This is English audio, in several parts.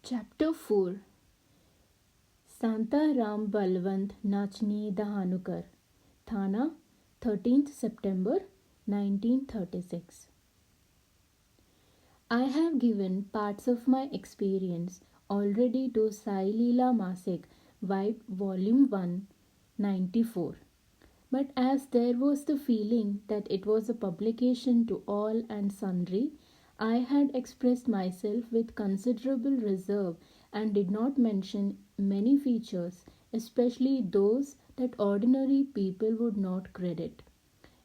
Chapter 4 Santaram Dahanukar, Thana, 13th September 1936. I have given parts of my experience already to Sai Leela Masik, Volume 1, 94. But as there was the feeling that it was a publication to all and sundry, I had expressed myself with considerable reserve and did not mention many features, especially those that ordinary people would not credit.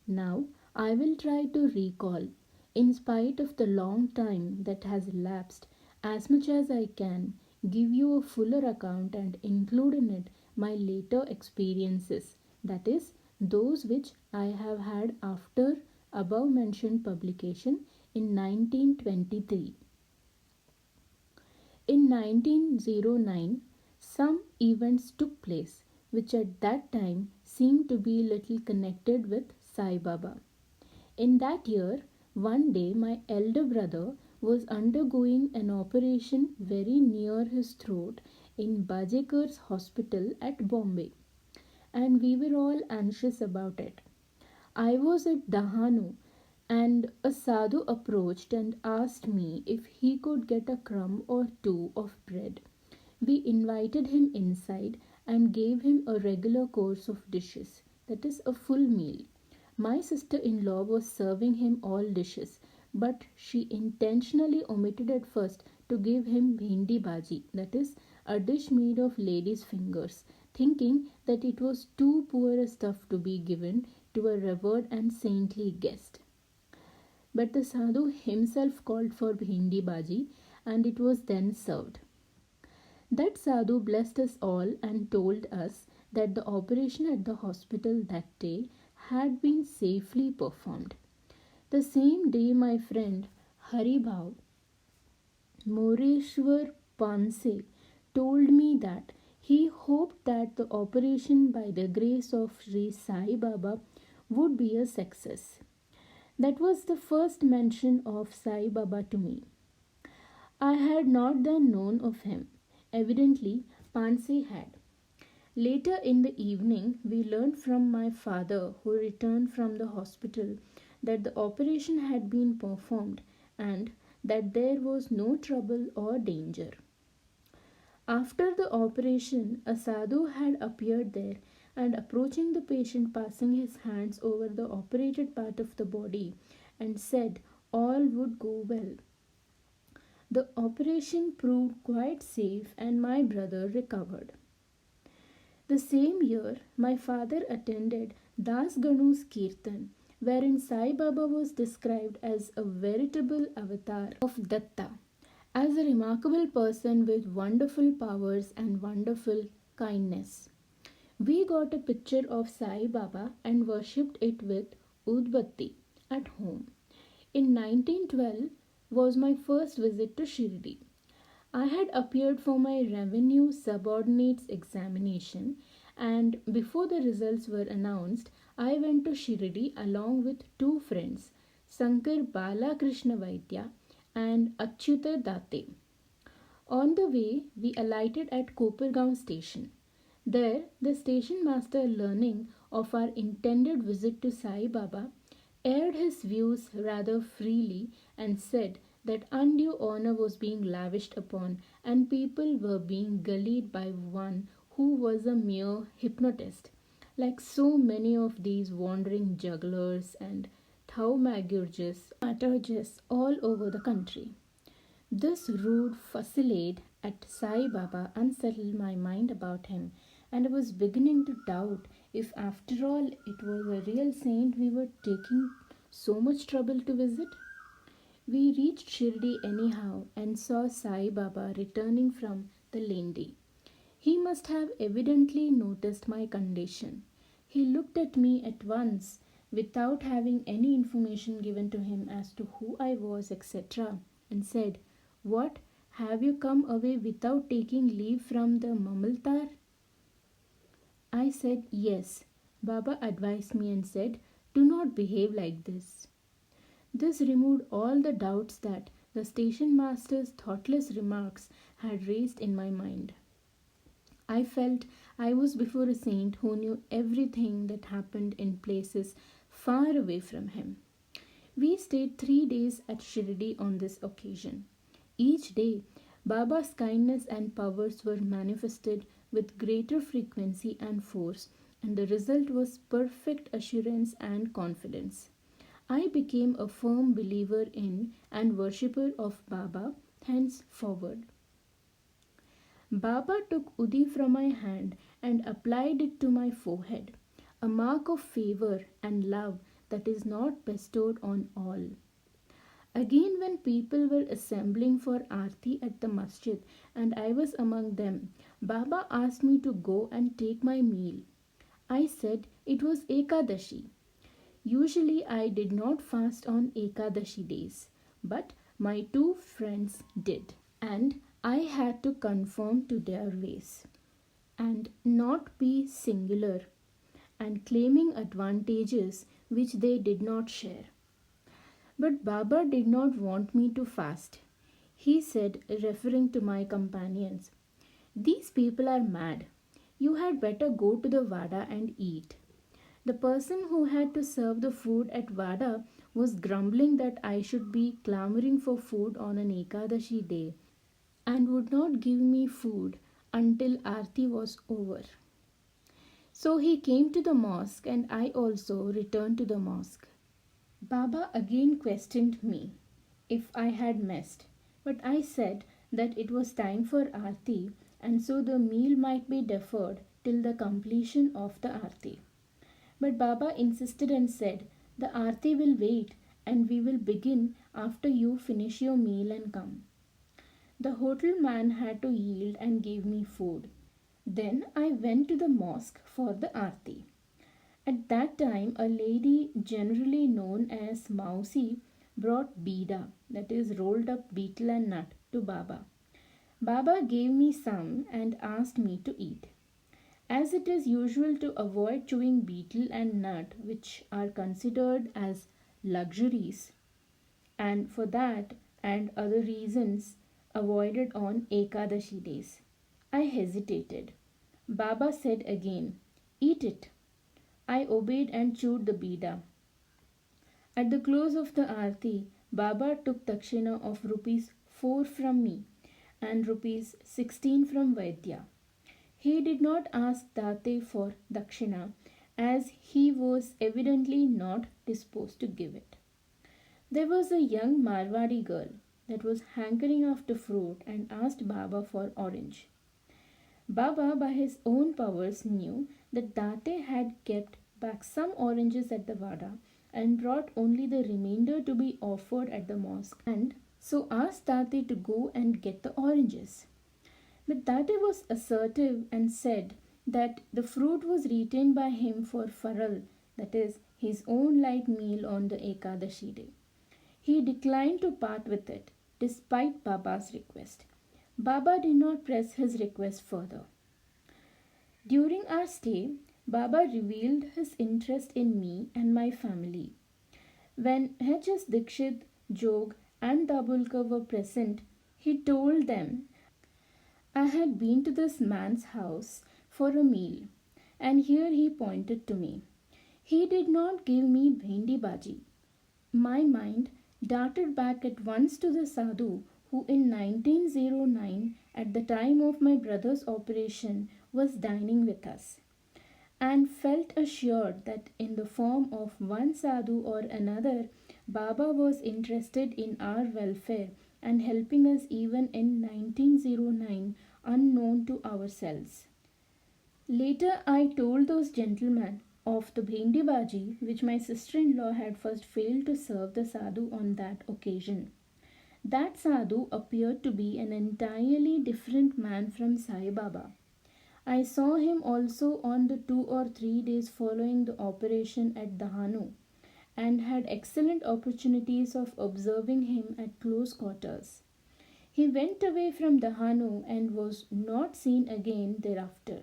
Now I will try to recall, in spite of the long time that has elapsed, as much as I can, give you a fuller account and include in it my later experiences, that is, those which I have had after above mentioned publication in 1923. In 1909, some events took place which at that time seemed to be little connected with Sai Baba. In that year, one day my elder brother was undergoing an operation very near his throat in Bajekar's hospital at Bombay, and we were all anxious about it. I was at Dahanu, and a sadhu approached and asked me if he could get a crumb or two of bread. We invited him inside and gave him a regular course of dishes, that is, a full meal. My sister in law was serving him all dishes, but she intentionally omitted at first to give him bhindi bhaji, that is, a dish made of ladies' fingers, thinking that it was too poor a stuff to be given to a revered and saintly guest. But the sadhu himself called for bhindi bhaji, and it was then served. That sadhu blessed us all and told us that the operation at the hospital that day had been safely performed. The same day my friend Haribhav Moreshwar Panse told me that he hoped that the operation by the grace of Sri Sai Baba would be a success. That was the first mention of Sai Baba to me. I had not then known of him. Evidently, Panse had. Later in the evening, we learned from my father, who returned from the hospital, that the operation had been performed and that there was no trouble or danger. After the operation, a sadhu had appeared there and approaching the patient, passing his hands over the operated part of the body, and said all would go well. The operation proved quite safe and my brother recovered. The same year, my father attended Das Ganu's Kirtan, wherein Sai Baba was described as a veritable avatar of Datta, as a remarkable person with wonderful powers and wonderful kindness. We got a picture of Sai Baba and worshipped it with Udbatti at home. In 1912 was my first visit to Shirdi. I had appeared for my revenue subordinates examination, and before the results were announced, I went to Shirdi along with two friends, Sankar Balakrishna Vaidya and Achyuta Date. On the way, we alighted at Kopergaon station. There, the station master, learning of our intended visit to Sai Baba, aired his views rather freely and said that undue honor was being lavished upon and people were being gullied by one who was a mere hypnotist, like so many of these wandering jugglers and thaumaturges all over the country. This rude fusillade at Sai Baba unsettled my mind about him, and I was beginning to doubt if after all it was a real saint we were taking so much trouble to visit. We reached Shirdi anyhow and saw Sai Baba returning from the Lendi. He must have evidently noticed my condition. He looked at me at once without having any information given to him as to who I was, etc., and said, "What, have you come away without taking leave from the Mamaltar?" I said, "Yes." Baba advised me and said, "Do not behave like this." This removed all the doubts that the station master's thoughtless remarks had raised in my mind. I felt I was before a saint who knew everything that happened in places far away from him. We stayed 3 days at Shirdi on this occasion. Each day, Baba's kindness and powers were manifested with greater frequency and force, and the result was perfect assurance and confidence. I became a firm believer in and worshipper of Baba henceforward. Baba took Udi from my hand and applied it to my forehead, a mark of favor and love that is not bestowed on all. Again, when people were assembling for Aarti at the masjid and I was among them, Baba asked me to go and take my meal. I said it was Ekadashi. Usually, I did not fast on Ekadashi days, but my two friends did, and I had to conform to their ways and not be singular and claiming advantages which they did not share. But Baba did not want me to fast. He said, referring to my companions, "These people are mad. You had better go to the Vada and eat." The person who had to serve the food at Vada was grumbling that I should be clamoring for food on an Ekadashi day and would not give me food until Aarti was over. So he came to the mosque and I also returned to the mosque. Baba again questioned me if I had messed, but I said that it was time for Aarti and so the meal might be deferred till the completion of the Aarti. But Baba insisted and said, "The Aarti will wait and we will begin after you finish your meal and come." The hotel man had to yield and gave me food. Then I went to the mosque for the Aarti. At that time, a lady generally known as Mausi brought bida, that is rolled up betel and nut, to Baba. Baba gave me some and asked me to eat. As it is usual to avoid chewing betel and nut, which are considered as luxuries, and for that and other reasons avoided on Ekadashi days, I hesitated. Baba said again, "Eat it." I obeyed and chewed the bida. At the close of the Aarti, Baba took dakshina of rupees 4 from me and rupees 16 from Vaidya. He did not ask Date for dakshina as he was evidently not disposed to give it. There was a young Marwadi girl that was hankering after fruit and asked Baba for orange. Baba, by his own powers, knew that Date had kept back some oranges at the Vada and brought only the remainder to be offered at the mosque, and so asked Date to go and get the oranges. But Date was assertive and said that the fruit was retained by him for faral, that is, his own light meal on the Ekadashi day. He declined to part with it, despite Baba's request. Baba did not press his request further. During our stay, Baba revealed his interest in me and my family. When H.S. Dikshit, Jog, and Dabulkar were present, he told them I had been to this man's house for a meal, and here he pointed to me. He did not give me bhendi bhaji. My mind darted back at once to the sadhu who in 1909, at the time of my brother's operation, was dining with us, and felt assured that in the form of one sadhu or another, Baba was interested in our welfare and helping us even in 1909, unknown to ourselves. Later, I told those gentlemen of the bhendi bhaji which my sister-in-law had first failed to serve the sadhu on that occasion. That sadhu appeared to be an entirely different man from Sai Baba. I saw him also on the 2 or 3 days following the operation at Dahanu and had excellent opportunities of observing him at close quarters. He went away from Dahanu and was not seen again thereafter.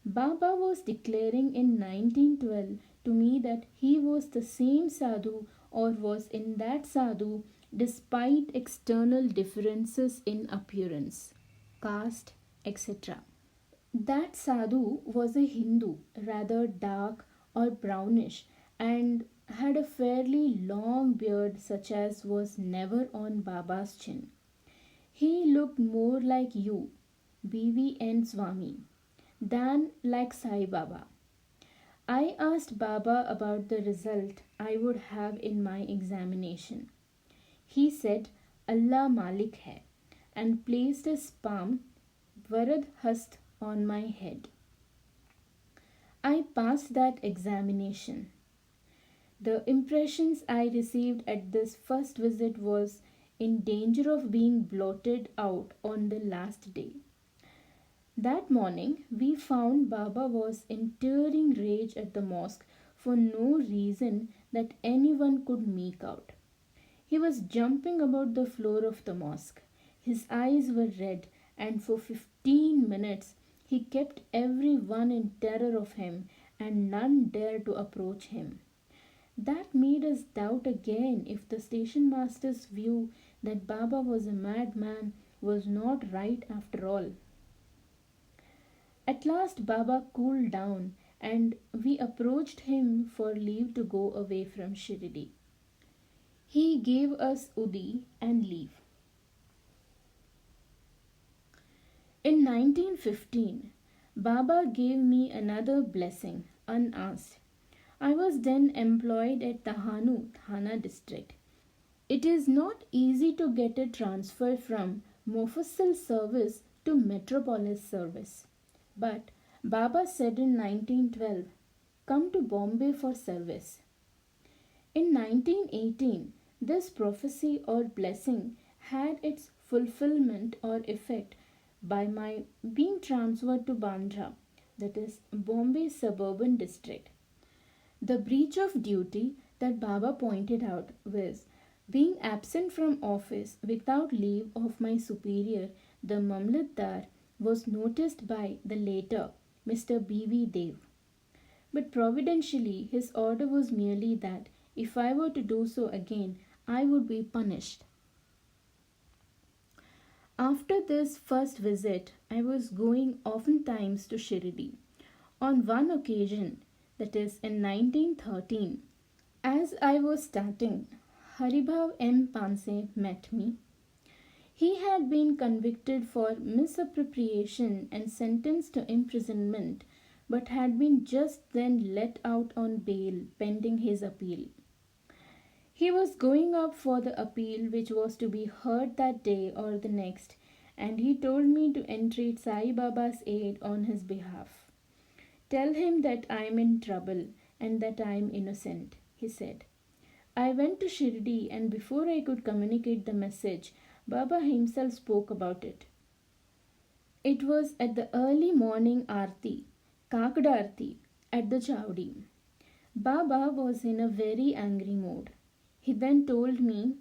Baba was declaring in 1912 to me that he was the same sadhu or was in that sadhu despite external differences in appearance, caste, etc. That sadhu was a Hindu, rather dark or brownish, and had a fairly long beard such as was never on Baba's chin. He looked more like you, B V N Swami, than like Sai Baba. I asked Baba about the result I would have in my examination. He said, Allah Malik hai, and placed his palm, Varad Hast, on my head. I passed that examination. The impressions I received at this first visit was in danger of being blotted out on the last day. That morning, we found Baba was in tearing rage at the mosque for no reason that anyone could make out. He was jumping about the floor of the mosque. His eyes were red, and for 15 minutes he kept everyone in terror of him, and none dared to approach him. That made us doubt again if the station master's view that Baba was a madman was not right after all. At last Baba cooled down and we approached him for leave to go away from Shirdi. He gave us Udi and leave. In 1915, Baba gave me another blessing unasked. I was then employed at Tahanu, Thana district. It is not easy to get a transfer from Mofassal service to Metropolis service. But Baba said in 1912, come to Bombay for service. In 1918, this prophecy or blessing had its fulfillment or effect by my being transferred to Bandra, that is Bombay suburban district. The breach of duty that Baba pointed out was being absent from office without leave of my superior, the Mamlatdar, was noticed by the later Mr. B V Dev. But providentially, his order was merely that if I were to do so again, I would be punished. After this first visit, I was going oftentimes to Shirdi. On one occasion, that is in 1913, as I was starting, Haribhav M. Panse met me. He had been convicted for misappropriation and sentenced to imprisonment, but had been just then let out on bail pending his appeal. He was going up for the appeal which was to be heard that day or the next, and he told me to entreat Sai Baba's aid on his behalf. Tell him that I am in trouble and that I am innocent, he said. I went to Shirdi, and before I could communicate the message, Baba himself spoke about it. It was at the early morning Aarti, Kakada Aarti, at the Chowdi. Baba was in a very angry mood. He then told me,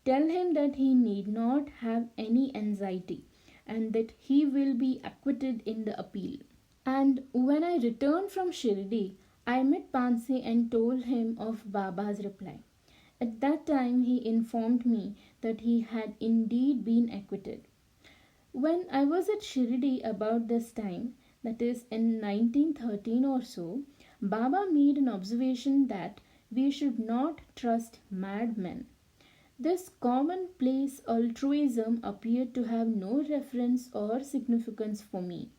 tell him that he need not have any anxiety and that he will be acquitted in the appeal. And when I returned from Shirdi, I met Panse and told him of Baba's reply. At that time, he informed me that he had indeed been acquitted. When I was at Shirdi about this time, that is in 1913 or so, Baba made an observation that we should not trust madmen. This commonplace altruism appeared to have no reference or significance for me.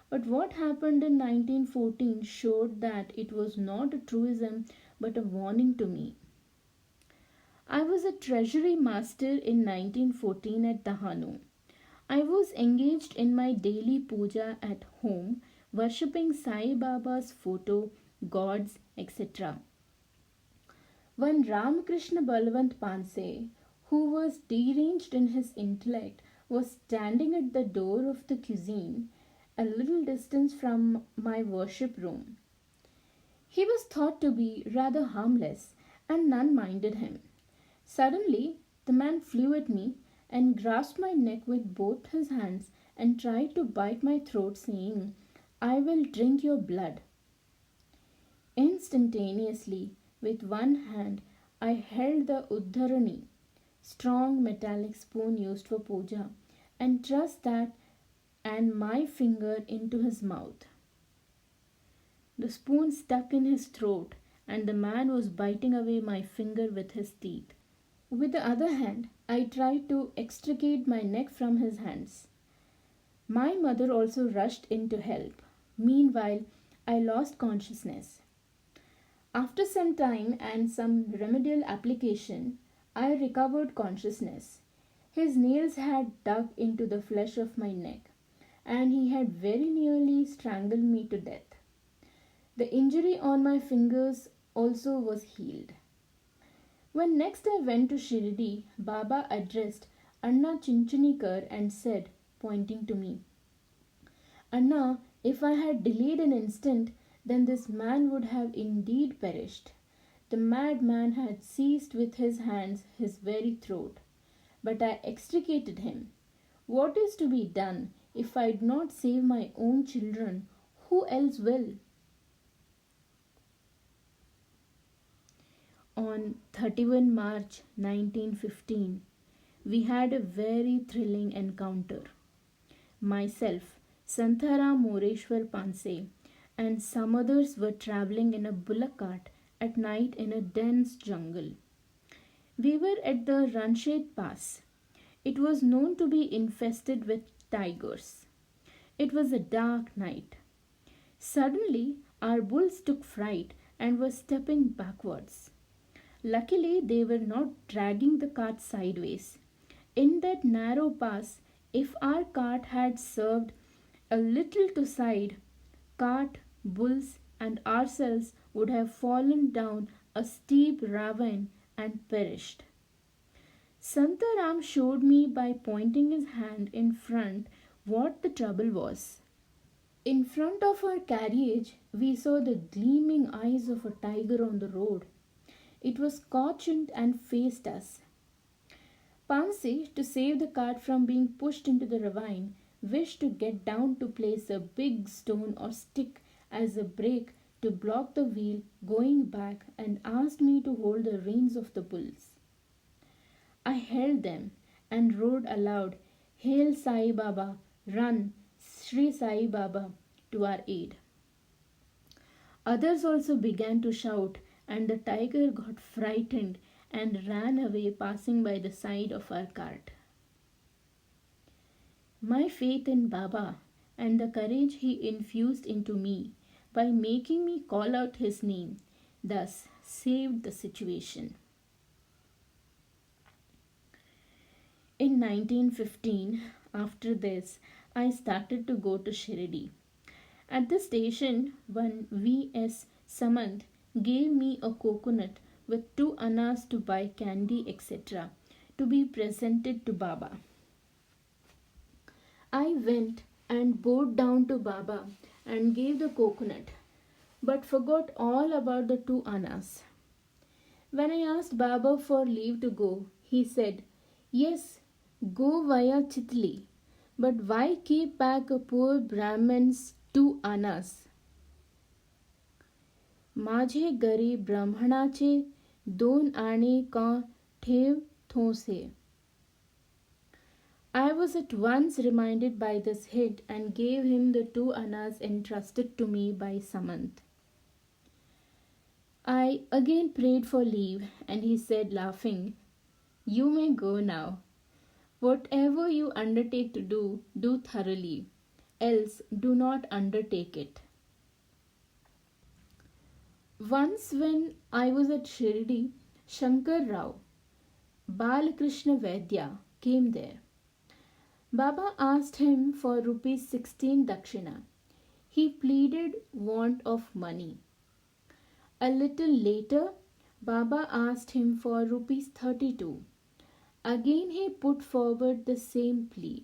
But what happened in 1914 showed that it was not a truism but a warning to me. I was a treasury master in 1914 at Dahanu. I was engaged in my daily puja at home, worshipping Sai Baba's photo, gods, etc. One Ramakrishna Balwant Panse, who was deranged in his intellect, was standing at the door of the cuisine, a little distance from my worship room. He was thought to be rather harmless, and none minded him. Suddenly, the man flew at me and grasped my neck with both his hands and tried to bite my throat, saying, I will drink your blood. Instantaneously, with one hand, I held the uddharani, strong metallic spoon used for puja, and thrust that and my finger into his mouth. The spoon stuck in his throat, and the man was biting away my finger with his teeth. With the other hand, I tried to extricate my neck from his hands. My mother also rushed in to help. Meanwhile, I lost consciousness. After some time and some remedial application, I recovered consciousness. His nails had dug into the flesh of my neck, and he had very nearly strangled me to death. The injury on my fingers also was healed. When next I went to Shirdi, Baba addressed Anna Chinchunikar and said, pointing to me, Anna, if I had delayed an instant, then this man would have indeed perished. The madman had seized with his hands his very throat. But I extricated him. What is to be done? If I do not save my own children, who else will? On 31 March 1915, we had a very thrilling encounter. Myself, Santaram Panse, and some others were travelling in a bullock cart at night in a dense jungle. We were at the Ranshed Pass. It was known to be infested with tigers. It was a dark night. Suddenly, our bulls took fright and were stepping backwards. Luckily, they were not dragging the cart sideways. In that narrow pass, if our cart had served a little to side, cart, bulls, and ourselves would have fallen down a steep ravine and perished. Santaram showed me by pointing his hand in front what the trouble was. In front of our carriage, we saw the gleaming eyes of a tiger on the road. It was couchant and faced us. Pansi, to save the cart from being pushed into the ravine, wished to get down to place a big stone or stick as a brake to block the wheel going back and asked me to hold the reins of the bulls. I held them and roared aloud, Hail Sai Baba, run, Sri Sai Baba, to our aid. Others also began to shout, and the tiger got frightened and ran away, passing by the side of our cart. My faith in Baba and the courage he infused into me by making me call out his name thus saved the situation. In 1915, after this, I started to go to Shirdi. At the station, one V.S. Samant gave me a coconut with 2 annas to buy candy, etc., to be presented to Baba. I went and bowed down to Baba and gave the coconut, but forgot all about the 2 annas. When I asked Baba for leave to go, he said, Yes, go via Chitli, but why keep back a poor Brahman's 2 annas? माझे घरी ब्राह्मणाचे 2 आणे का ठेव थोसे. I was at once reminded by this hint and gave him the 2 annas entrusted to me by Samant. I again prayed for leave, and he said, laughing, You may go now. Whatever you undertake to do, do thoroughly, else do not undertake it. Once when I was at Shirdi, Shankar Rao, Balakrishna Vaidya, came there. Baba asked him for ₹16 dakshina. He pleaded want of money. A little later, Baba asked him for ₹32. Again he put forward the same plea.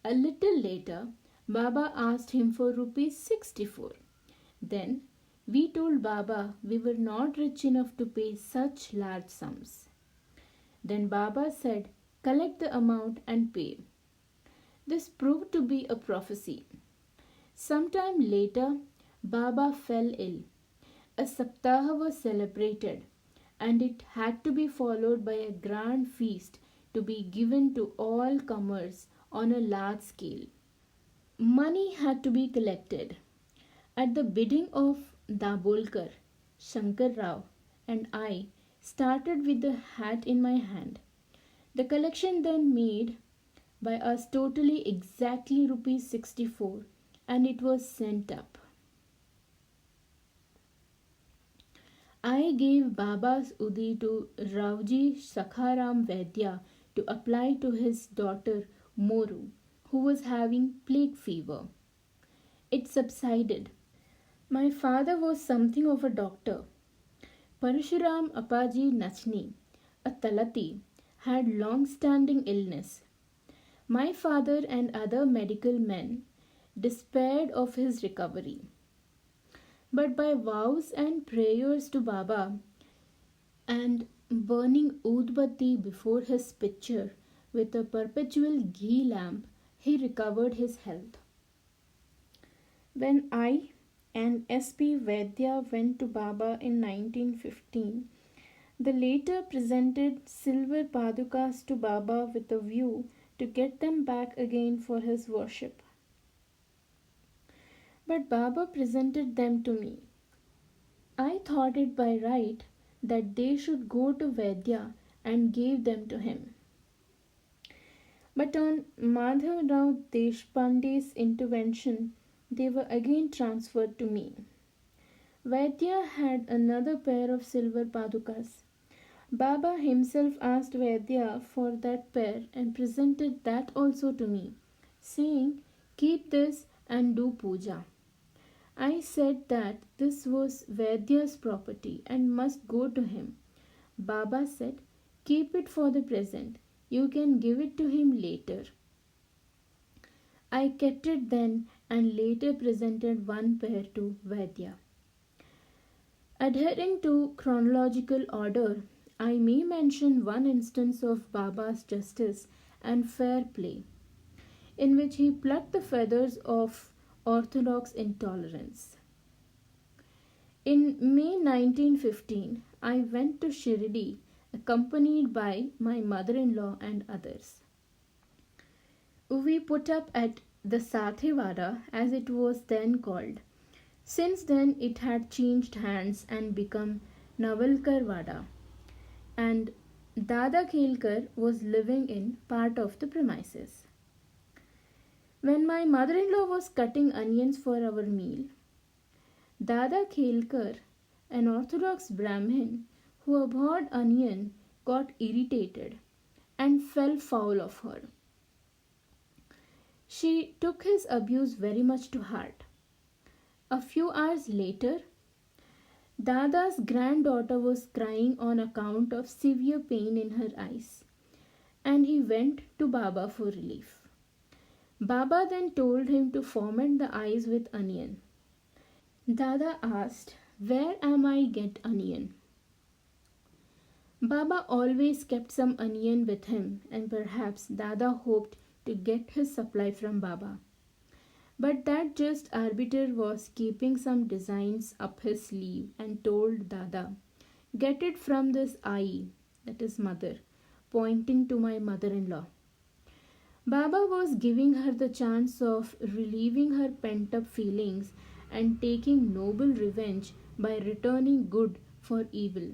A little later, Baba asked him for ₹64. Then we told Baba we were not rich enough to pay such large sums. Then Baba said, collect the amount and pay. This proved to be a prophecy. Sometime later, Baba fell ill. A saptaha was celebrated, and it had to be followed by a grand feast to be given to all comers on a large scale. Money had to be collected. At the bidding of Dabolkar, Shankar Rao, and I started with the hat in my hand. The collection then made by us totally exactly rupees 64, and it was sent up. I gave Baba's Udi to Ravji Sakharam Vaidya to apply to his daughter Moru, who was having plague fever. It subsided. My father was something of a doctor. Parashuram Apaji Nachni, a Talati, had long-standing illness. My father and other medical men despaired of his recovery. But by vows and prayers to Baba and burning udbatti before his picture with a perpetual ghee lamp, he recovered his health. When I and S.P. Vaidya went to Baba in 1915, the latter presented silver padukas to Baba with a view to get them back again for his worship. But Baba presented them to me. I thought it by right that they should go to Vaidya and gave them to him. But on Madhav Rao Deshpande's intervention, they were again transferred to me. Vaidya had another pair of silver padukas. Baba himself asked Vaidya for that pair and presented that also to me, saying, "Keep this and do puja." I said that this was Vaidya's property and must go to him. Baba said, "Keep it for the present. You can give it to him later." I kept it then and later presented one pair to Vaidya. Adhering to chronological order, I may mention one instance of Baba's justice and fair play, in which he plucked the feathers of orthodox intolerance. In May 1915, I went to Shirdi accompanied by my mother-in-law and others. We put up at the Sathewada, as it was then called. Since then it had changed hands and become Navalkar Vada, and Dada Khelkar was living in part of the premises. When my mother-in-law was cutting onions for our meal, Dada Khelkar, an orthodox Brahmin who abhorred onion, got irritated and fell foul of her. She took his abuse very much to heart. A few hours later, Dada's granddaughter was crying on account of severe pain in her eyes, and he went to Baba for relief. Baba then told him to foment the eyes with onion. Dada asked, "Where am I get onion?" Baba always kept some onion with him, and perhaps Dada hoped to get his supply from Baba. But that just arbiter was keeping some designs up his sleeve and told Dada, "Get it from this Ai," that is mother, pointing to my mother-in-law. Baba was giving her the chance of relieving her pent-up feelings and taking noble revenge by returning good for evil.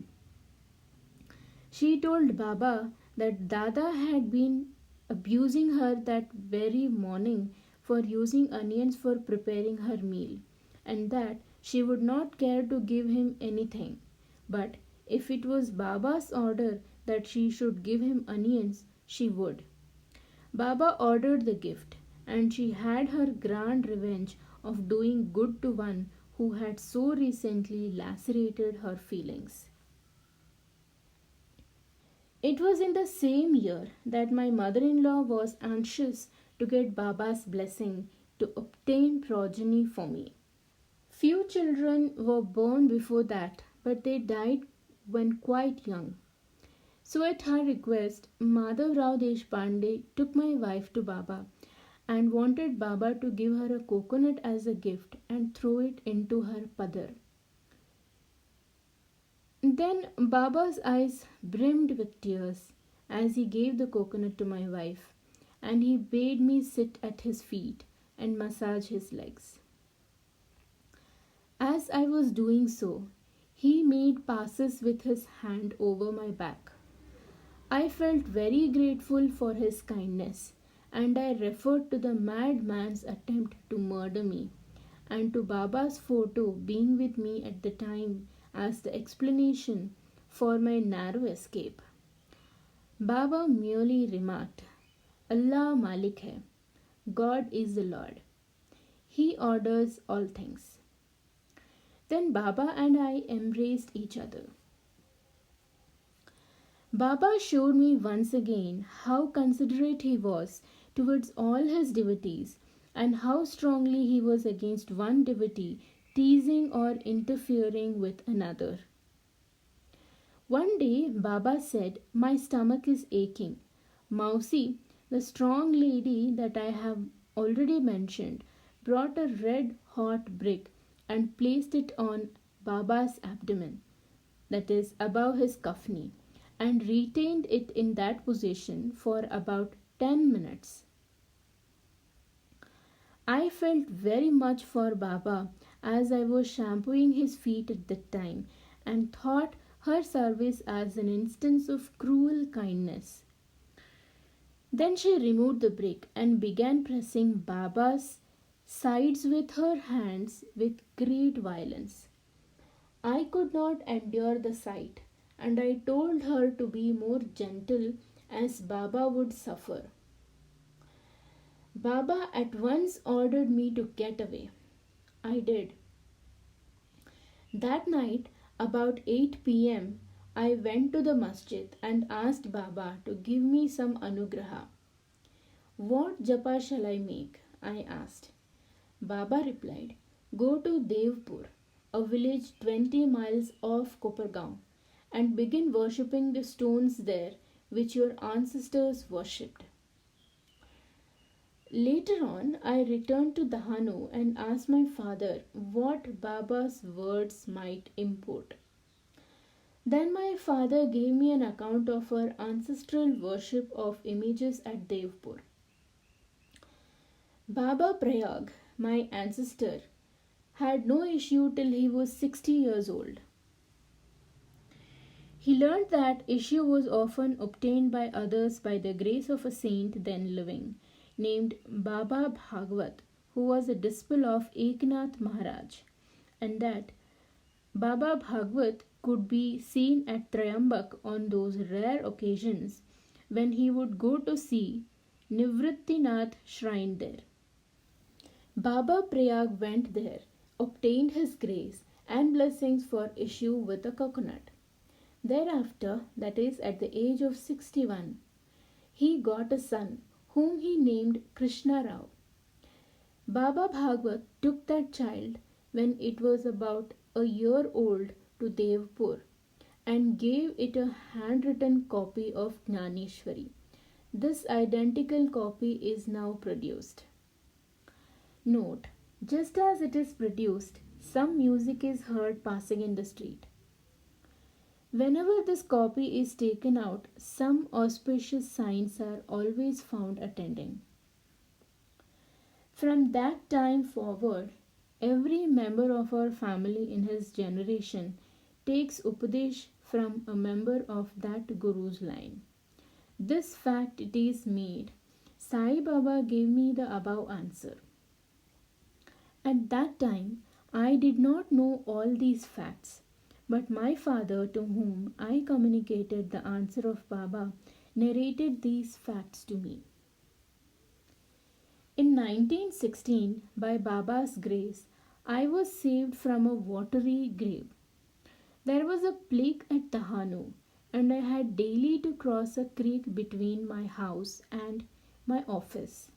She told Baba that Dada had been abusing her that very morning for using onions for preparing her meal, and that she would not care to give him anything. But if it was Baba's order that she should give him onions, she would. Baba ordered the gift, and she had her grand revenge of doing good to one who had so recently lacerated her feelings. It was in the same year that my mother-in-law was anxious to get Baba's blessing to obtain progeny for me. Few children were born before that, but they died when quite young. So at her request, Madhav Rao Deshpande took my wife to Baba and wanted Baba to give her a coconut as a gift and throw it into her padar. Then Baba's eyes brimmed with tears as he gave the coconut to my wife, and he bade me sit at his feet and massage his legs. As I was doing so, he made passes with his hand over my back. I felt very grateful for his kindness, and I referred to the madman's attempt to murder me and to Baba's photo being with me at the time as the explanation for my narrow escape. Baba merely remarked, Allah Malik hai, God is the Lord. He orders all things. Then Baba and I embraced each other. Baba showed me once again how considerate he was towards all his devotees and how strongly he was against one devotee teasing or interfering with another. One day Baba said, "My stomach is aching." Mausi, the strong lady that I have already mentioned, brought a red hot brick and placed it on Baba's abdomen, that is, above his kafni, and retained it in that position for about 10 minutes. I felt very much for Baba as I was shampooing his feet at that time and thought her service as an instance of cruel kindness. Then she removed the brick and began pressing Baba's sides with her hands with great violence. I could not endure the sight, and I told her to be more gentle as Baba would suffer. Baba at once ordered me to get away. I did. That night, about 8 p.m., I went to the masjid and asked Baba to give me some anugraha. What japa shall I make? I asked. Baba replied, Go to Devpur, a village 20 miles off Kopargaon, and begin worshipping the stones there which your ancestors worshipped. Later on, I returned to Dahanu and asked my father what Baba's words might import. Then my father gave me an account of our ancestral worship of images at Devpur. Baba Prayag, my ancestor, had no issue till he was 60 years old. He learned that issue was often obtained by others by the grace of a saint then living, named Baba Bhagavat, who was a disciple of Eknath Maharaj, and that Baba Bhagavat could be seen at Trayambak on those rare occasions when he would go to see Nivrittinath shrine there. Baba Prayag went there, obtained his grace and blessings for issue with a coconut. Thereafter, that is at the age of 61, he got a son whom he named Krishna Rao. Baba Bhagavat took that child when it was about a year old to Devpur and gave it a handwritten copy of Jnaneshwari. This identical copy is now produced. Note, just as it is produced, some music is heard passing in the street. Whenever this copy is taken out, some auspicious signs are always found attending. From that time forward, every member of our family in his generation takes Upadesh from a member of that Guru's line. This fact it is made, Sai Baba gave me the above answer. At that time, I did not know all these facts, but my father, to whom I communicated the answer of Baba, narrated these facts to me. In 1916, by Baba's grace, I was saved from a watery grave. There was a plague at Dahanu, and I had daily to cross a creek between my house and my office.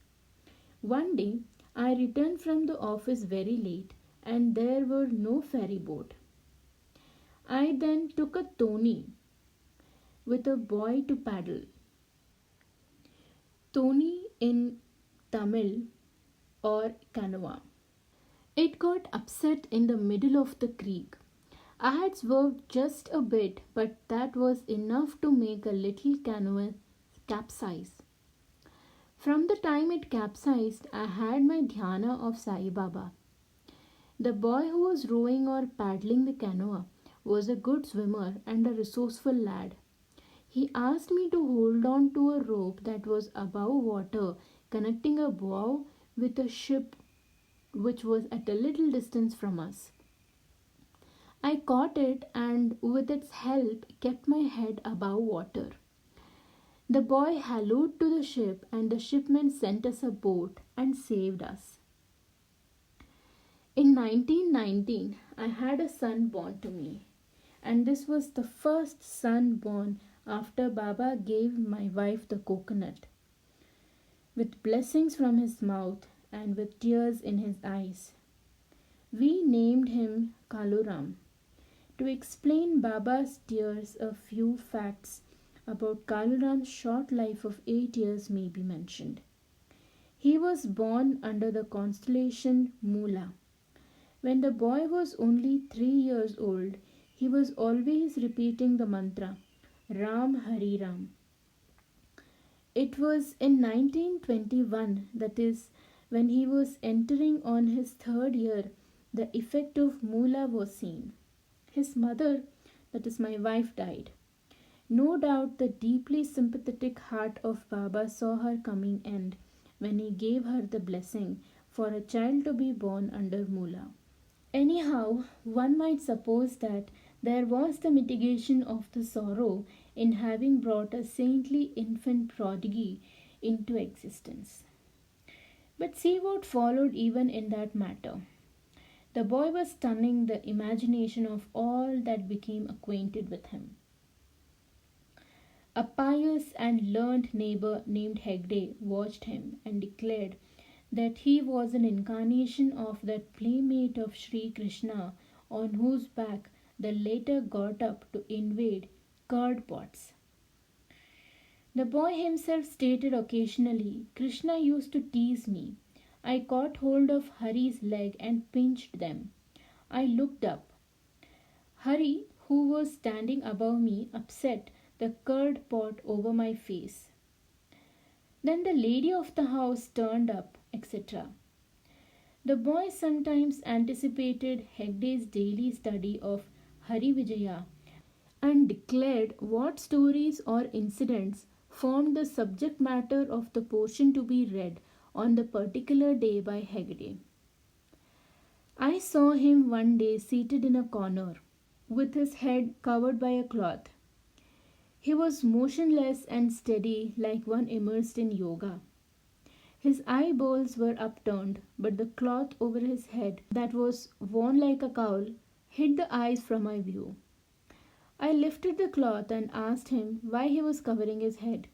One day, I returned from the office very late, and there were no ferry boat. I then took a Toni with a boy to paddle. Toni in Tamil or canoa. It got upset in the middle of the creek. I had swerved just a bit, but that was enough to make a little canoe capsize. From the time it capsized, I had my dhyana of Sai Baba. The boy who was rowing or paddling the canoe was a good swimmer and a resourceful lad. He asked me to hold on to a rope that was above water, connecting a bow with a ship which was at a little distance from us. I caught it and, with its help, kept my head above water. The boy hallooed to the ship, and the shipmen sent us a boat and saved us. In 1919, I had a son born to me, and this was the first son born after Baba gave my wife the coconut. With blessings from his mouth and with tears in his eyes, we named him Kaluram. To explain Baba's tears, a few facts about Kaluram's short life of 8 years may be mentioned. He was born under the constellation Mula. When the boy was only 3 years old, he was always repeating the mantra, Ram Hari Ram. It was in 1921, that is, when he was entering on his 3rd year, the effect of Mula was seen. His mother, that is my wife, died. No doubt the deeply sympathetic heart of Baba saw her coming end when he gave her the blessing for a child to be born under Mula. Anyhow, one might suppose that there was the mitigation of the sorrow in having brought a saintly infant prodigy into existence. But see what followed even in that matter. The boy was stunning the imagination of all that became acquainted with him. A pious and learned neighbor named Hegde watched him and declared that he was an incarnation of that playmate of Sri Krishna on whose back the latter got up to invade curd pots. The boy himself stated occasionally, Krishna used to tease me. I caught hold of Hari's leg and pinched them. I looked up. Hari, who was standing above me, upset the curd pot over my face. Then the lady of the house turned up, etc. The boy sometimes anticipated Hegde's daily study of Hari Vijaya and declared what stories or incidents formed the subject matter of the portion to be read on the particular day by Hegde. I saw him one day seated in a corner, with his head covered by a cloth. He was motionless and steady like one immersed in yoga. His eyeballs were upturned, but the cloth over his head, that was worn like a cowl, hid the eyes from my view. I lifted the cloth and asked him why he was covering his head.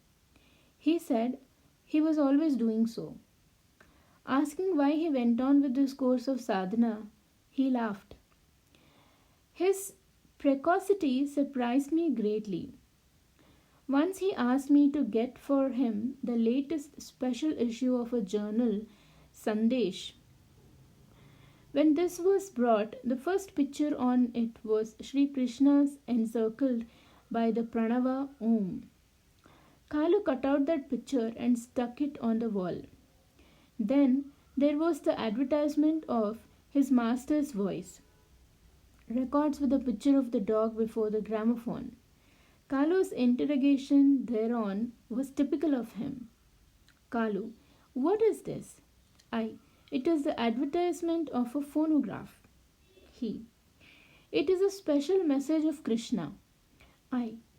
He said he was always doing so. Asking why he went on with this course of sadhana, he laughed. His precocity surprised me greatly. Once he asked me to get for him the latest special issue of a journal, Sandesh. When this was brought, the first picture on it was Sri Krishna's encircled by the Pranava Om. Kalu cut out that picture and stuck it on the wall. Then there was the advertisement of his master's voice. Records with a picture of the dog before the gramophone. Kalu's interrogation thereon was typical of him. Kalu, what is this? It is the advertisement of a phonograph. He, it is a special message of Krishna.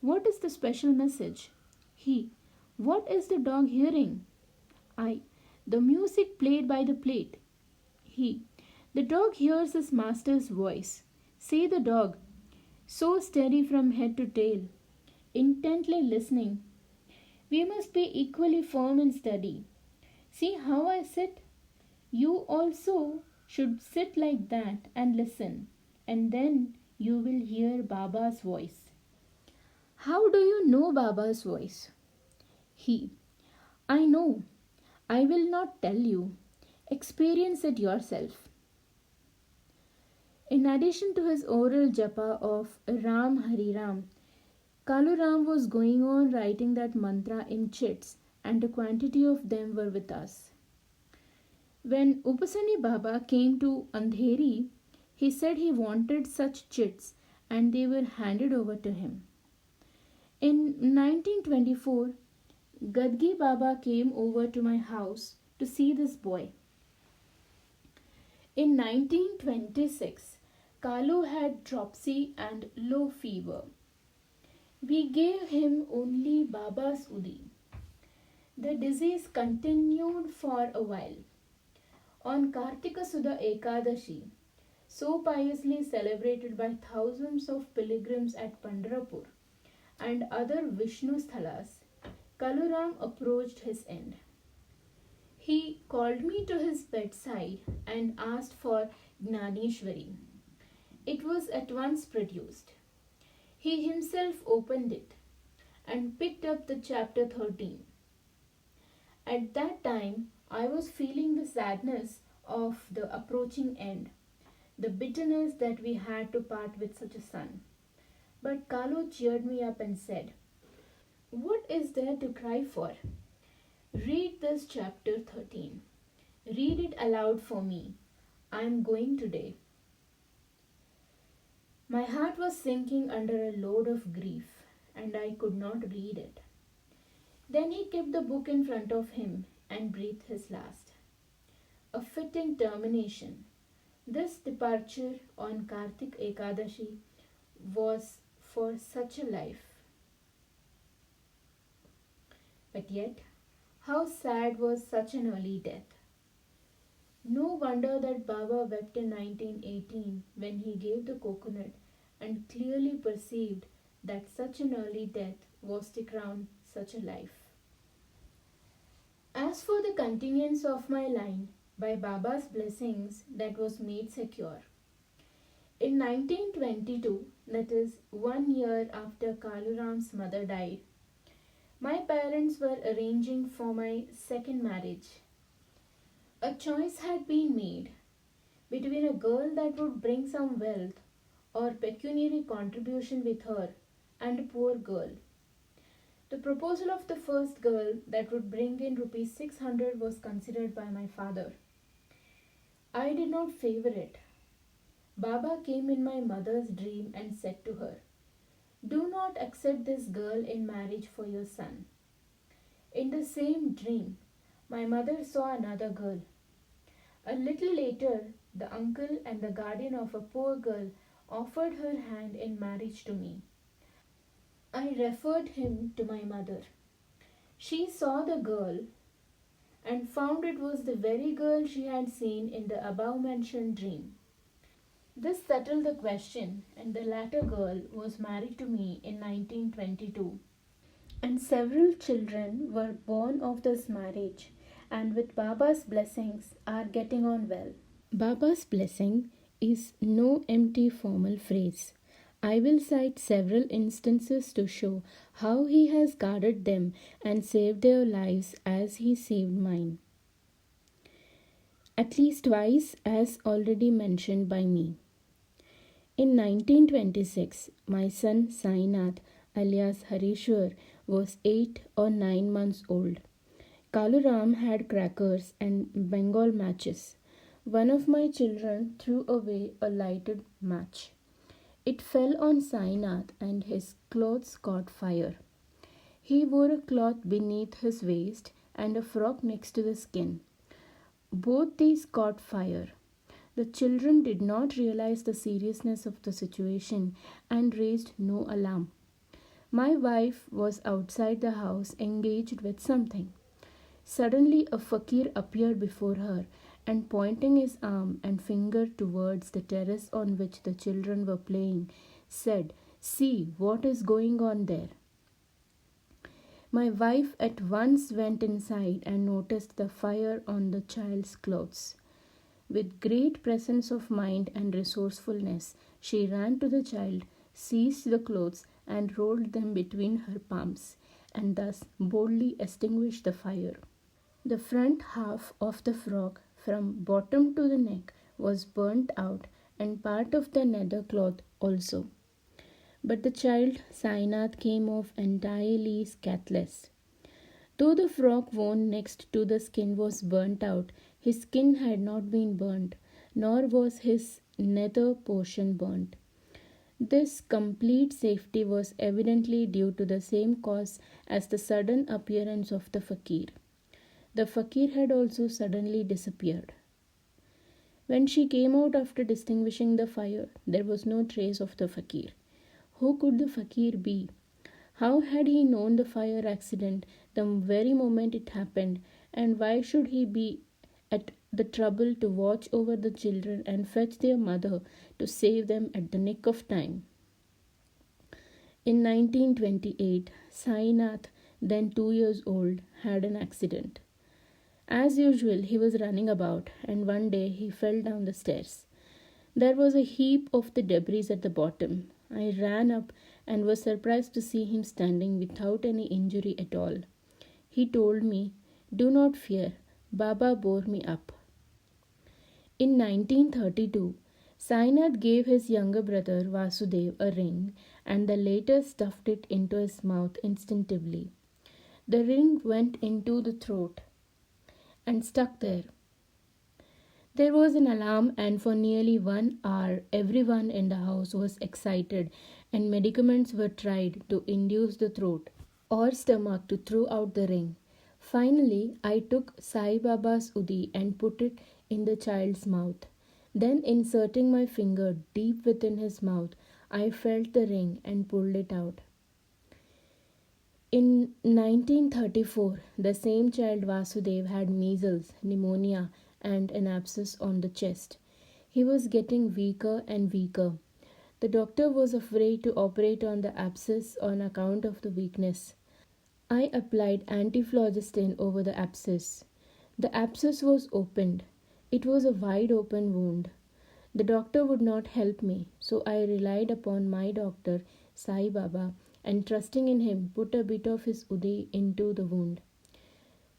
What is the special message? He, what is the dog hearing? The music played by the plate. He, the dog hears his master's voice. Say the dog, so steady from head to tail, intently listening. We must be equally firm and steady. See how I sit? You also should sit like that and listen, and then you will hear Baba's voice. How do you know Baba's voice? He, I know. I will not tell you. Experience it yourself. In addition to his oral japa of Ram Hari Ram, Kalu Ram was going on writing that mantra in chits, and a quantity of them were with us. When Upasani Baba came to Andheri, he said he wanted such chits and they were handed over to him. In 1924, Gadgi Baba came over to my house to see this boy. In 1926, Kalu had dropsy and low fever. We gave him only Baba's Udi. The disease continued for a while. On Kartika Sudha Ekadashi, so piously celebrated by thousands of pilgrims at Pandharpur and other Vishnu sthalas, Kaluram approached his end. He called me to his bedside and asked for Gnaneshwari. It was at once produced. He himself opened it and picked up the chapter 13. At that time, I was feeling the sadness of the approaching end, the bitterness that we had to part with such a son. But Kalu cheered me up and said, "What is there to cry for? Read this chapter 13. Read it aloud for me. I am going today." My heart was sinking under a load of grief, and I could not read it. Then he kept the book in front of him and breathed his last. A fitting termination. This departure on Kartik Ekadashi was for such a life. But yet, how sad was such an early death. No wonder that Baba wept in 1918 when he gave the coconut and clearly perceived that such an early death was to crown such a life. As for the continuance of my line, by Baba's blessings that was made secure. In 1922, that is 1 year after Kaluram's mother died, my parents were arranging for my second marriage. A choice had been made between a girl that would bring some wealth or pecuniary contribution with her and a poor girl. The proposal of the first girl that would bring in rupees 600 was considered by my father. I did not favor it. Baba came in my mother's dream and said to her, "Do not accept this girl in marriage for your son." In the same dream, my mother saw another girl. A little later, the uncle and the guardian of a poor girl offered her hand in marriage to me. I referred him to my mother. She saw the girl and found it was the very girl she had seen in the above mentioned dream. This settled the question, and the latter girl was married to me in 1922. And several children were born of this marriage, and with Baba's blessings are getting on well. Baba's blessing is no empty formal phrase. I will cite several instances to show how he has guarded them and saved their lives as he saved mine. At least twice, as already mentioned by me. In 1926, my son Sainath, alias Harishwar, was 8 or 9 months old. Kaluram had crackers and Bengal matches. One of my children threw away a lighted match. It fell on Sainath and his clothes caught fire. He wore a cloth beneath his waist and a frock next to the skin. Both these caught fire. The children did not realize the seriousness of the situation and raised no alarm. My wife was outside the house engaged with something. Suddenly a fakir appeared before her and pointing his arm and finger towards the terrace on which the children were playing, said, "See what is going on there." My wife at once went inside and noticed the fire on the child's clothes. With great presence of mind and resourcefulness, she ran to the child, seized the clothes, and rolled them between her palms, and thus boldly extinguished the fire. The front half of the frock, from bottom to the neck, was burnt out, and part of the nether cloth also. But the child Sainath came off entirely scathless. Though the frock worn next to the skin was burnt out, his skin had not been burnt, nor was his nether portion burnt. This complete safety was evidently due to the same cause as the sudden appearance of the fakir. The fakir had also suddenly disappeared. When she came out after extinguishing the fire, there was no trace of the fakir. Who could the fakir be? How had he known the fire accident the very moment it happened, and why should he be at the trouble to watch over the children and fetch their mother to save them at the nick of time? In 1928, Sainath, then 2 years old, had an accident. As usual, he was running about, and one day he fell down the stairs. There was a heap of the debris at the bottom. I ran up and was surprised to see him standing without any injury at all. He told me, "Do not fear, Baba bore me up." In 1932, Sainath gave his younger brother Vasudev a ring, and the latter stuffed it into his mouth instinctively. The ring went into the throat and stuck there. There was an alarm, and for nearly 1 hour, everyone in the house was excited, and medicaments were tried to induce the throat or stomach to throw out the ring. Finally, I took Sai Baba's udi and put it in the child's mouth. Then, inserting my finger deep within his mouth, I felt the ring and pulled it out. In 1934, the same child Vasudev had measles, pneumonia, and an abscess on the chest. He was getting weaker and weaker. The doctor was afraid to operate on the abscess on account of the weakness. I applied antiphlogistin over the abscess. The abscess was opened. It was a wide open wound. The doctor would not help me, so I relied upon my doctor, Sai Baba, and trusting in him, put a bit of his udi into the wound.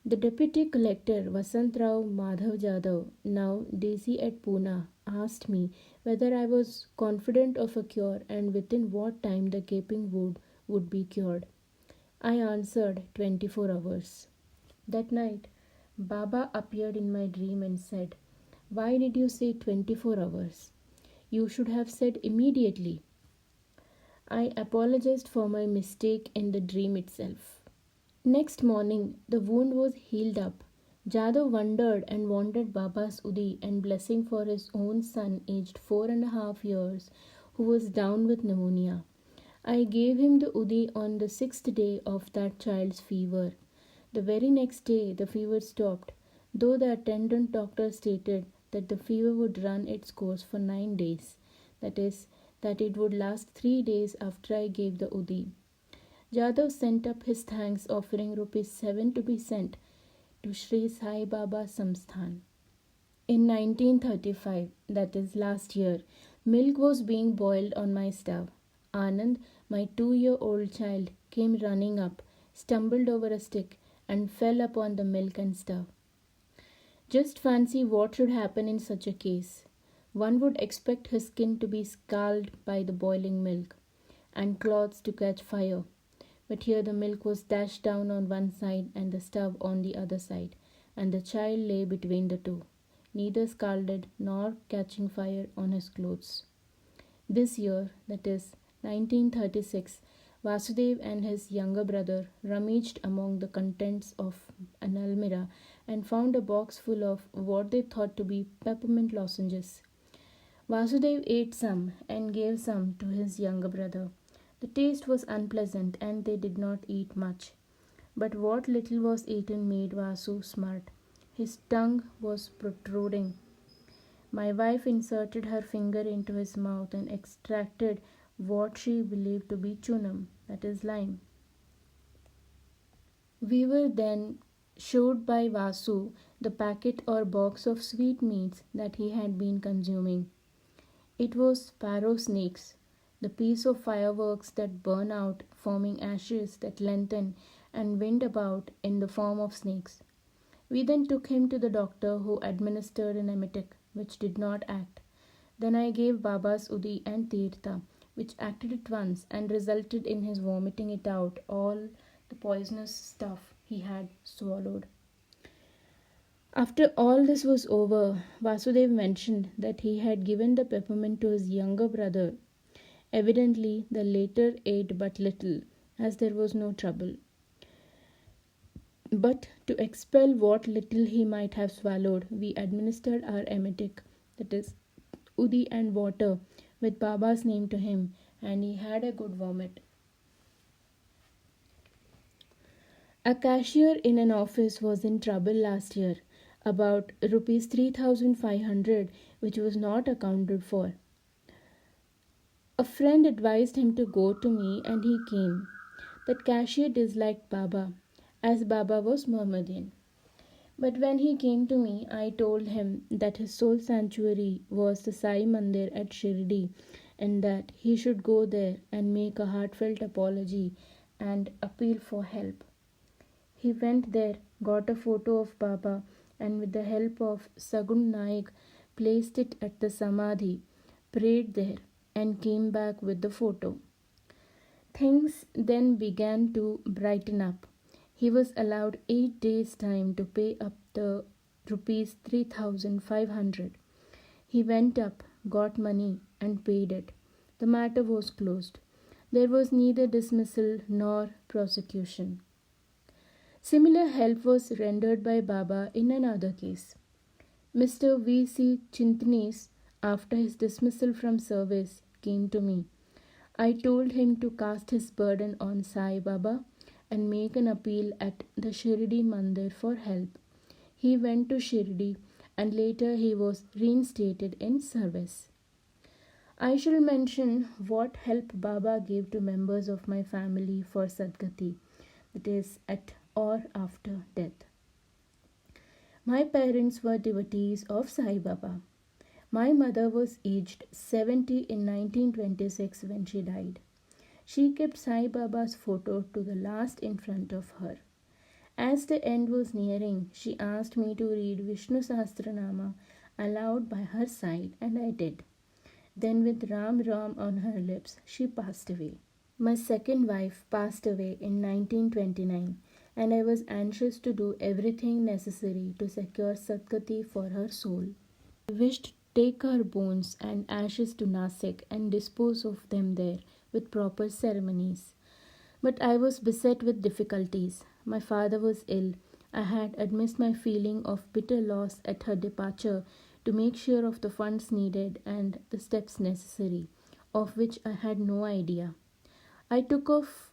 The deputy collector, Vasantrao Madhav Jadhav, now DC at Pune, asked me whether I was confident of a cure and within what time the gaping wound would be cured. I answered 24 hours. That night, Baba appeared in my dream and said, "Why did you say 24 hours? You should have said immediately." I apologized for my mistake in the dream itself. Next morning, the wound was healed up. Jadhav wondered and wanted Baba's udi and blessing for his own son, aged 4.5 years, who was down with pneumonia. I gave him the udi on the 6th day of that child's fever. The very next day, the fever stopped, though the attendant doctor stated that the fever would run its course for 9 days. That is, that it would last 3 days after I gave the udi. Jadhav sent up his thanks, offering ₹7 to be sent to Sri Sai Baba Samsthan. In 1935, that is last year, milk was being boiled on my stove. Anand, my 2-year-old child, came running up, stumbled over a stick, and fell upon the milk and stove. Just fancy what should happen in such a case. One would expect his skin to be scalded by the boiling milk, and clothes to catch fire. But here the milk was dashed down on one side and the stove on the other side, and the child lay between the two, neither scalded nor catching fire on his clothes. This year, that is 1936, Vasudev and his younger brother rummaged among the contents of an almirah and found a box full of what they thought to be peppermint lozenges. Vasudev ate some and gave some to his younger brother. The taste was unpleasant and they did not eat much. But what little was eaten made Vasu smart. His tongue was protruding. My wife inserted her finger into his mouth and extracted what she believed to be chunam, that is lime. We were then showed by Vasu the packet or box of sweetmeats that he had been consuming. It was sparrow snakes, the piece of fireworks that burn out, forming ashes that lengthen and wind about in the form of snakes. We then took him to the doctor, who administered an emetic which did not act. Then I gave Baba's Udi and Tirtha, which acted at once and resulted in his vomiting it out, all the poisonous stuff he had swallowed. After all this was over, Vasudev mentioned that he had given the peppermint to his younger brother. Evidently, the latter ate but little, as there was no trouble. But to expel what little he might have swallowed, we administered our emetic, that is, Udi and water, with Baba's name to him, and he had a good vomit. A cashier in an office was in trouble last year about rupees 3,500, which was not accounted for. A friend advised him to go to me, and he came. That cashier disliked Baba, as Baba was Mohammedan. But when he came to me, I told him that his soul sanctuary was the Sai Mandir at Shirdi, and that he should go there and make a heartfelt apology and appeal for help. He went there, got a photo of Baba, and with the help of Sagun Naik, placed it at the Samadhi, prayed there, and came back with the photo. Things then began to brighten up. He was allowed 8 days' time to pay up the rupees 3,500. He went up, got money, and paid it. The matter was closed. There was neither dismissal nor prosecution. Similar help was rendered by Baba in another case. Mr. V. C. Chintnis, after his dismissal from service, came to me. I told him to cast his burden on Sai Baba and make an appeal at the Shirdi Mandir for help. He went to Shirdi and later he was reinstated in service. I shall mention what help Baba gave to members of my family for Sadgati, that is, at or after death. My parents were devotees of Sai Baba. My mother was aged 70 in 1926 when she died. She kept Sai Baba's photo to the last in front of her. As the end was nearing, she asked me to read Vishnu Sahasranama aloud by her side, and I did. Then, with Ram Ram on her lips, she passed away. My second wife passed away in 1929, and I was anxious to do everything necessary to secure Sadgati for her soul. I wished to take her bones and ashes to Nasik and dispose of them there with proper ceremonies. But I was beset with difficulties. My father was ill. I had admissed my feeling of bitter loss at her departure to make sure of the funds needed and the steps necessary, of which I had no idea. I took off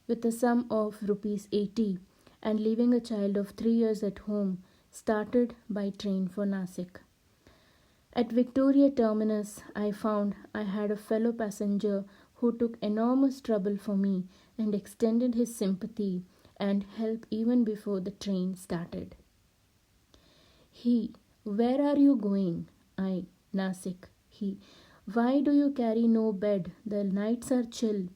with a sum of rupees 80 and, leaving a child of 3 years at home, started by train for Nasik. At Victoria Terminus, I found I had a fellow passenger who took enormous trouble for me and extended his sympathy and help even before the train started. He, where are you going? I, Nasik. He, why do you carry no bed? The nights are chill.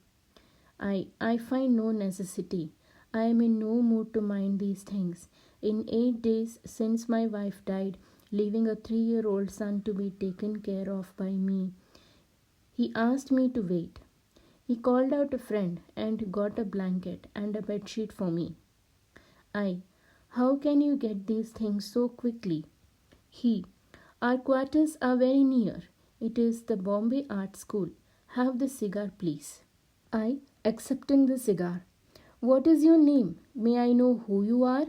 I find no necessity. I am in no mood to mind these things. In 8 days since my wife died, leaving a 3-year-old son to be taken care of by me, he asked me to wait. He called out a friend and got a blanket and a bedsheet for me. I, how can you get these things so quickly? He, our quarters are very near. It is the Bombay Art School. Have the cigar, please. I, accepting the cigar. What is your name? May I know who you are?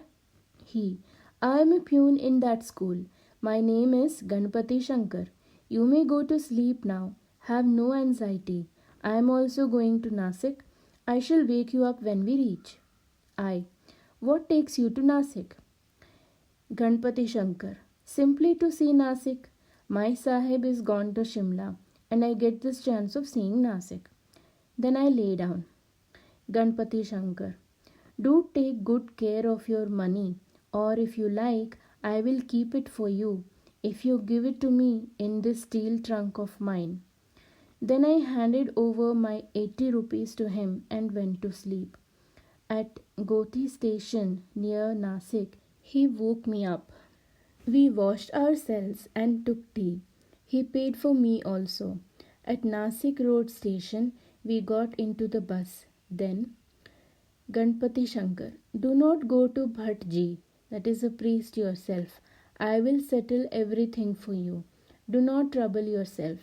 He, I am a peon in that school. My name is Ganpati Shankar. You may go to sleep now. Have no anxiety. I am also going to Nasik. I shall wake you up when we reach. I, what takes you to Nasik? Ganpati Shankar, simply to see Nasik. My Sahib is gone to Shimla and I get this chance of seeing Nasik. Then I lay down. Ganpati Shankar, do take good care of your money, or if you like, I will keep it for you if you give it to me in this steel trunk of mine. Then I handed over my 80 rupees to him and went to sleep. At Gothi station near Nasik, he woke me up. We washed ourselves and took tea. He paid for me also. At Nasik Road station, we got into the bus. Then, Ganpati Shankar, do not go to Bhattji, that is a priest yourself. I will settle everything for you. Do not trouble yourself.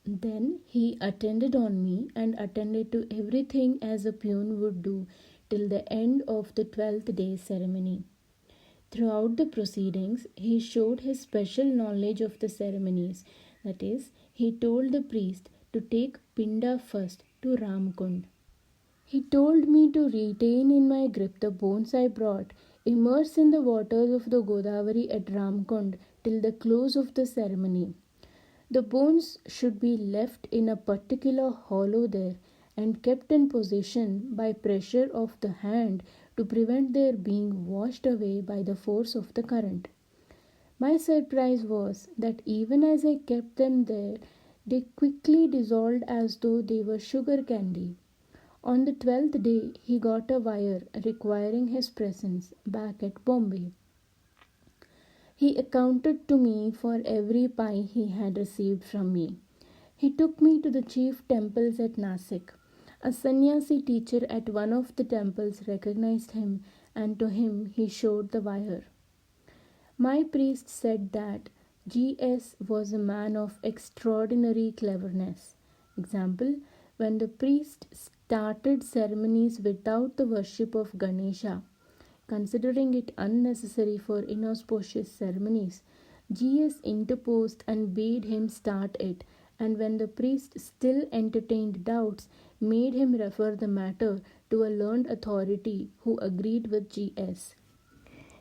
Then he attended on me and attended to everything as a peon would do till the end of the 12th day ceremony. Throughout the proceedings, he showed his special knowledge of the ceremonies. That is, he told the priest to take Pinda first to Ramkund. He told me to retain in my grip the bones I brought, immerse in the waters of the Godavari at Ramkund till the close of the ceremony. The bones should be left in a particular hollow there and kept in position by pressure of the hand to prevent their being washed away by the force of the current. My surprise was that even as I kept them there, they quickly dissolved as though they were sugar candy. On the 12th day, he got a wire requiring his presence back at Bombay. He accounted to me for every pie he had received from me. He took me to the chief temples at Nasik. A sannyasi teacher at one of the temples recognized him, and to him he showed the wire. My priest said that G.S. was a man of extraordinary cleverness. Example, when the priest started ceremonies without the worship of Ganesha, considering it unnecessary for inauspicious ceremonies, G.S. interposed and bade him start it, and when the priest still entertained doubts, made him refer the matter to a learned authority who agreed with G.S.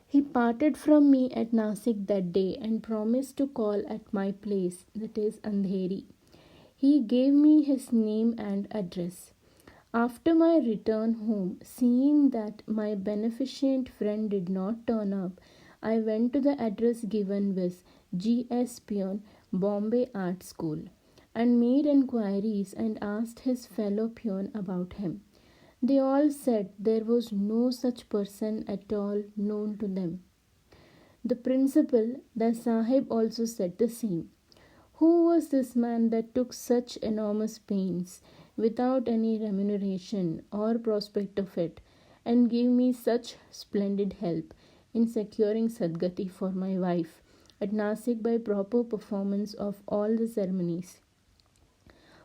He parted from me at Nasik that day and promised to call at my place, that is Andheri. He gave me his name and address. After my return home, seeing that my beneficent friend did not turn up, I went to the address given with G.S. Peon, Bombay Art School, and made enquiries and asked his fellow peon about him. They all said there was no such person at all known to them. The principal, the Sahib, also said the same. Who was this man that took such enormous pains, without any remuneration or prospect of it, and gave me such splendid help in securing Sadgati for my wife at Nasik by proper performance of all the ceremonies?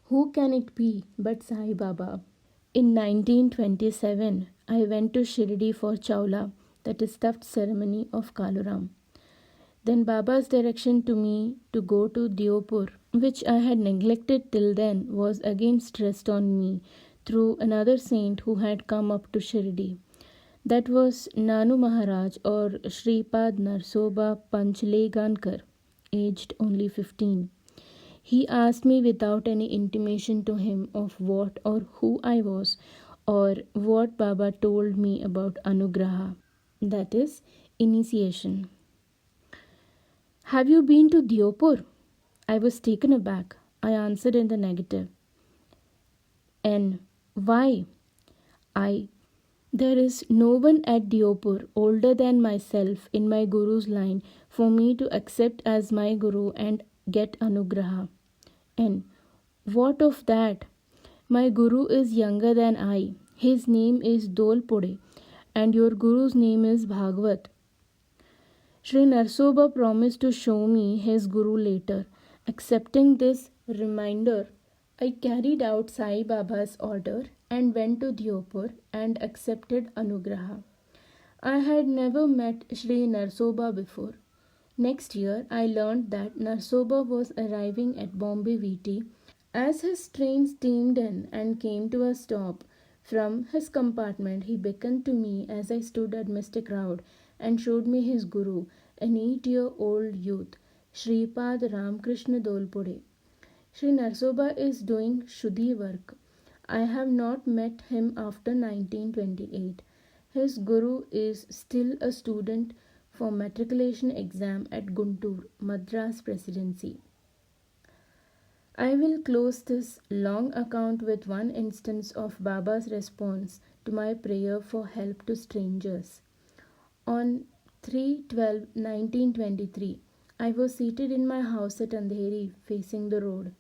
Who can it be but Sai Baba? In 1927, I went to Shirdi for Chawla, that is stuffed ceremony of Kaluram. Then Baba's direction to me to go to Diopur, which I had neglected till then, was again stressed on me through another saint who had come up to Shirdi. That was Nanu Maharaj or Shripad Narsoba Panchlegankar, aged only 15. He asked me without any intimation to him of what or who I was, or what Baba told me about Anugraha, that is, initiation. Have you been to Diopur? I was taken aback. I answered in the negative. N. Why? I. There is no one at Diopur older than myself in my Guru's line for me to accept as my Guru and get Anugraha. N. What of that? My Guru is younger than I. His name is Dolpode, and your Guru's name is Bhagavat. Sri Narsoba promised to show me his Guru later. Accepting this reminder, I carried out Sai Baba's order and went to Diopur and accepted Anugraha. I had never met Sri Narsoba before. Next year, I learned that Narsoba was arriving at Bombay VT. As his train steamed in and came to a stop, from his compartment he beckoned to me as I stood amidst a crowd and showed me his Guru, an 8-year-old youth, Shripad Ramkrishna Dolpode. Sri Narsoba is doing Shuddhi work. I have not met him after 1928. His Guru is still a student for matriculation exam at Guntur, Madras Presidency. I will close this long account with one instance of Baba's response to my prayer for help to strangers. On 3/12/1923, I was seated in my house at Andheri, facing the road.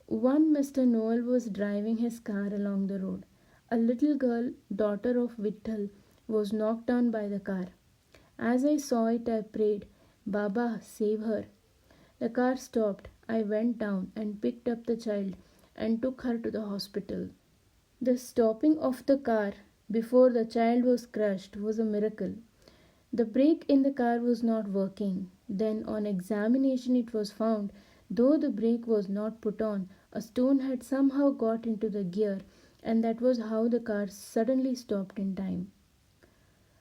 One Mr. Noel was driving his car along the road. A little girl, daughter of Vittal, was knocked down by the car. As I saw it, I prayed, Baba, save her. The car stopped. I went down and picked up the child and took her to the hospital. The stopping of the car before the child was crushed was a miracle. The brake in the car was not working. Then, on examination, it was found, though the brake was not put on, a stone had somehow got into the gear, and that was how the car suddenly stopped in time.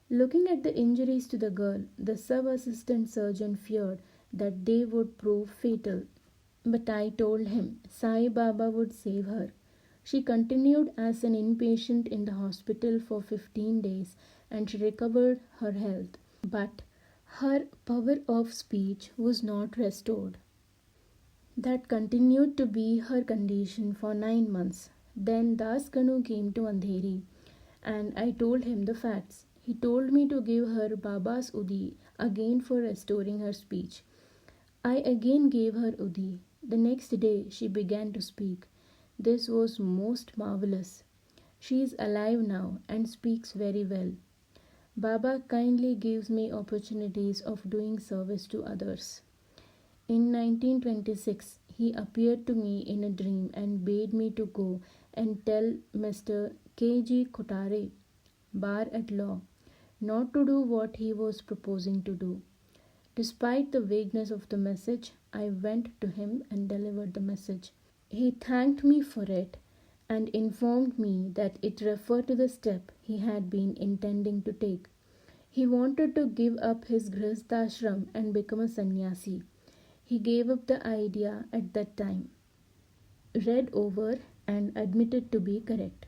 Looking at the injuries to the girl, the sub assistant surgeon feared that they would prove fatal. But I told him Sai Baba would save her. She continued as an inpatient in the hospital for 15 days and she recovered her health. But her power of speech was not restored. That continued to be her condition for 9 months. Then Das Kanu came to Andheri and I told him the facts. He told me to give her Baba's Udi again for restoring her speech. I again gave her Udi. The next day she began to speak. This was most marvelous. She is alive now and speaks very well. Baba kindly gives me opportunities of doing service to others. In 1926, he appeared to me in a dream and bade me to go and tell Mr. K.G. Kotare, bar at law, not to do what he was proposing to do. Despite the vagueness of the message, I went to him and delivered the message. He thanked me for it and informed me that it referred to the step he had been intending to take. He wanted to give up his grihasthashram and become a sannyasi. He gave up the idea at that time, read over and admitted to be correct.